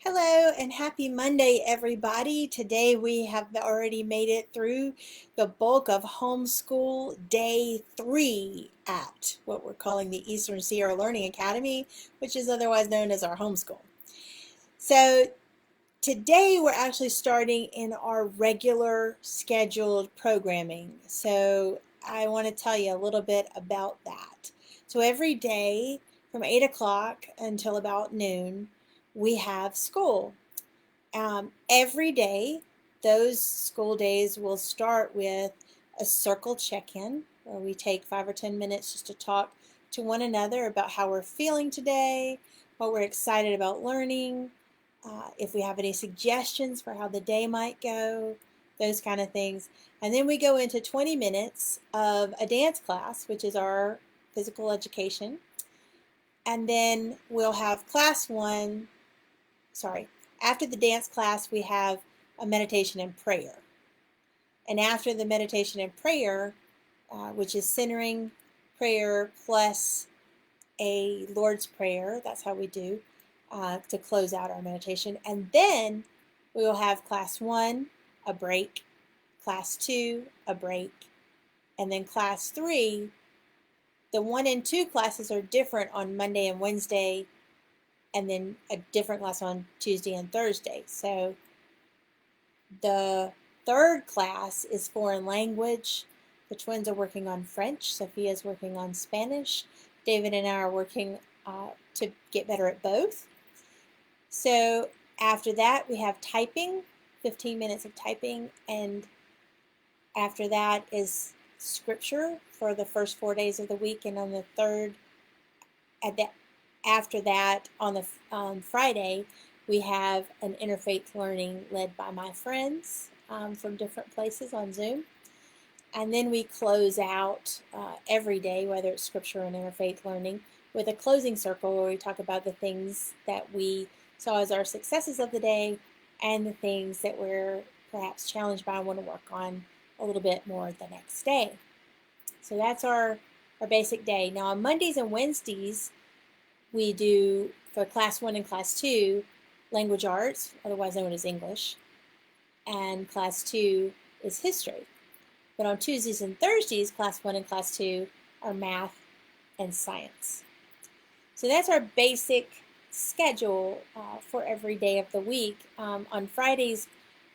Hello and happy Monday, everybody. Today we have already made it through the bulk of homeschool day 3 at what we're calling the Eastern Sierra Learning Academy, which is otherwise known as our homeschool. So today we're actually starting in our regular scheduled programming. So I want to tell you a little bit about that. So every day from 8 o'clock until about noon, we have school. Every day, those school days will start with a circle check-in where we take 5 or 10 minutes just to talk to one another about how we're feeling today, what we're excited about learning, if we have any suggestions for how the day might go, those kind of things. And then we go into 20 minutes of a dance class, which is our physical education. And then we'll have after the dance class, we have a meditation and prayer. And after the meditation and prayer, which is centering prayer plus a Lord's Prayer, that's how we do to close out our meditation. And then we will have class 1, a break, class 2, a break, and then class 3. The 1 and 2 classes are different on Monday and Wednesday, and then a different class on Tuesday and Thursday. So the third class is foreign language. The twins are working on French. Sophia's working on Spanish. David and I are working to get better at both. So after that, we have typing, 15 minutes of typing, and after that is scripture for the first 4 days of the week, and on the third, after that, on Friday, we have an interfaith learning led by my friends from different places on Zoom. And then we close out every day, whether it's scripture and interfaith learning, with a closing circle where we talk about the things that we saw as our successes of the day and the things that we're perhaps challenged by and want to work on a little bit more the next day. So that's our basic day. Now on Mondays and Wednesdays, we do, for class 1 and class 2, language arts, otherwise known as English, and class 2 is history. But on Tuesdays and Thursdays, class 1 and class 2 are math and science. So that's our basic schedule for every day of the week. On Fridays,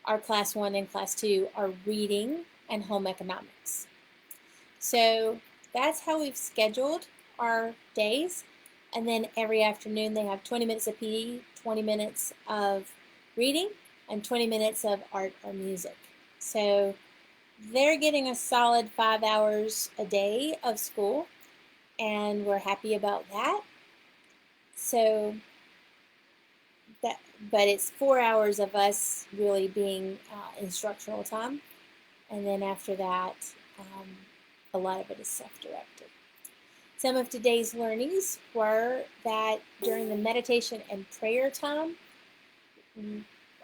our class 1 and class 2 are reading and home economics. So that's how we've scheduled our days. And then every afternoon they have 20 minutes of PE, 20 minutes of reading, and 20 minutes of art or music. So they're getting a solid 5 hours a day of school, and we're happy about that. So but it's 4 hours of us really being instructional time, and then after that, a lot of it is self-directed. Some of today's learnings were that during the meditation and prayer time,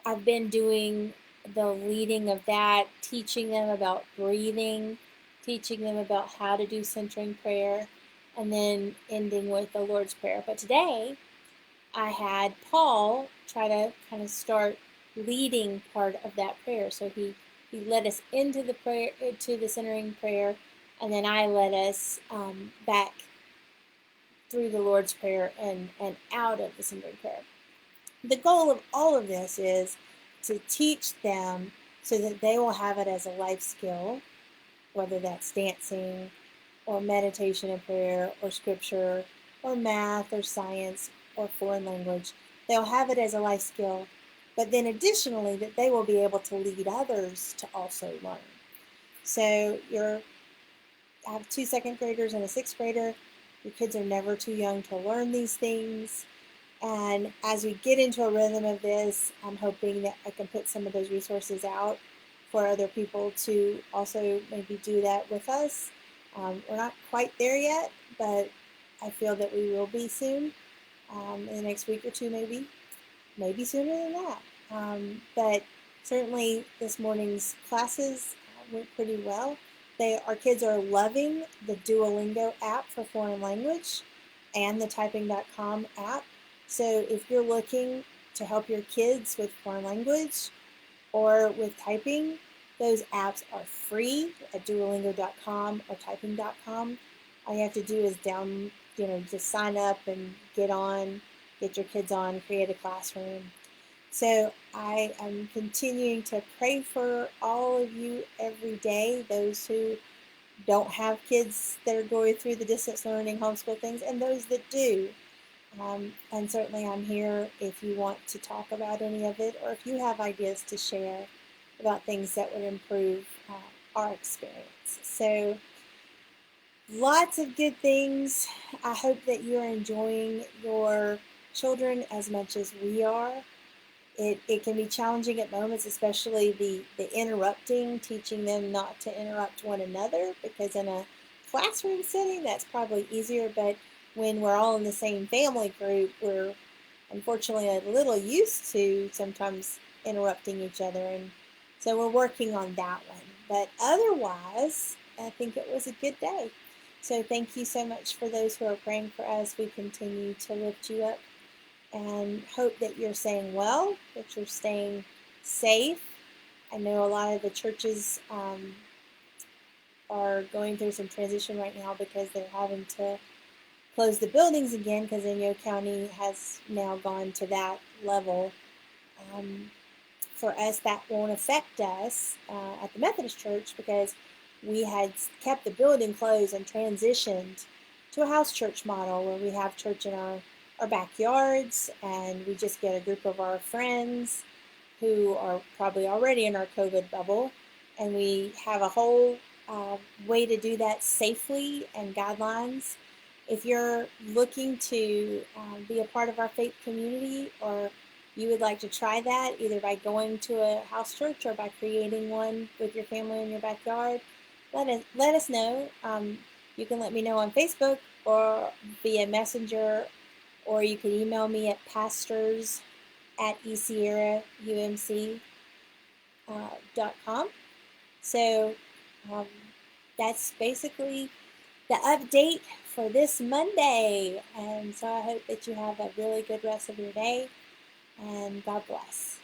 I've been doing the leading of that, teaching them about breathing, teaching them about how to do centering prayer, and then ending with the Lord's Prayer. But today, I had Paul try to kind of start leading part of that prayer. So he led us into the prayer, to the centering prayer, and then I led us back through the Lord's Prayer and out of the centering prayer. The goal of all of this is to teach them so that they will have it as a life skill, whether that's dancing or meditation and prayer or scripture or math or science or foreign language. They'll have it as a life skill, but then additionally that they will be able to lead others to also learn. So I have 2 second graders and a 6th grader. Your kids are never too young to learn these things. And as we get into a rhythm of this, I'm hoping that I can put some of those resources out for other people to also maybe do that with us. We're not quite there yet, but I feel that we will be soon, in the next week or two maybe sooner than that. But certainly this morning's classes went pretty well. Our kids are loving the Duolingo app for foreign language and the typing.com app. So if you're looking to help your kids with foreign language or with typing, those apps are free at Duolingo.com or typing.com. All you have to do is just sign up and get your kids on, create a classroom. So I am continuing to pray for all of you every day, those who don't have kids that are going through the distance learning homeschool things, and those that do. And certainly I'm here if you want to talk about any of it, or if you have ideas to share about things that would improve our experience. So lots of good things. I hope that you're enjoying your children as much as we are. It can be challenging at moments, especially the interrupting, teaching them not to interrupt one another, because in a classroom setting, that's probably easier. But when we're all in the same family group, we're unfortunately a little used to sometimes interrupting each other. And so we're working on that one. But otherwise, I think it was a good day. So thank you so much for those who are praying for us. We continue to lift you up and hope that you're staying well, that you're staying safe. I know a lot of the churches are going through some transition right now because they're having to close the buildings again, because Inyo County has now gone to that level. For us, that won't affect us at the Methodist Church, because we had kept the building closed and transitioned to a house church model where we have church in our backyards, and we just get a group of our friends who are probably already in our COVID bubble, and we have a whole way to do that safely and guidelines. If you're looking to be a part of our faith community, or you would like to try that either by going to a house church or by creating one with your family in your backyard, let us know. You can let me know on Facebook or via Messenger, or you can email me at pastors@esierraumc.com. So that's basically the update for this Monday. And so I hope that you have a really good rest of your day, and God bless.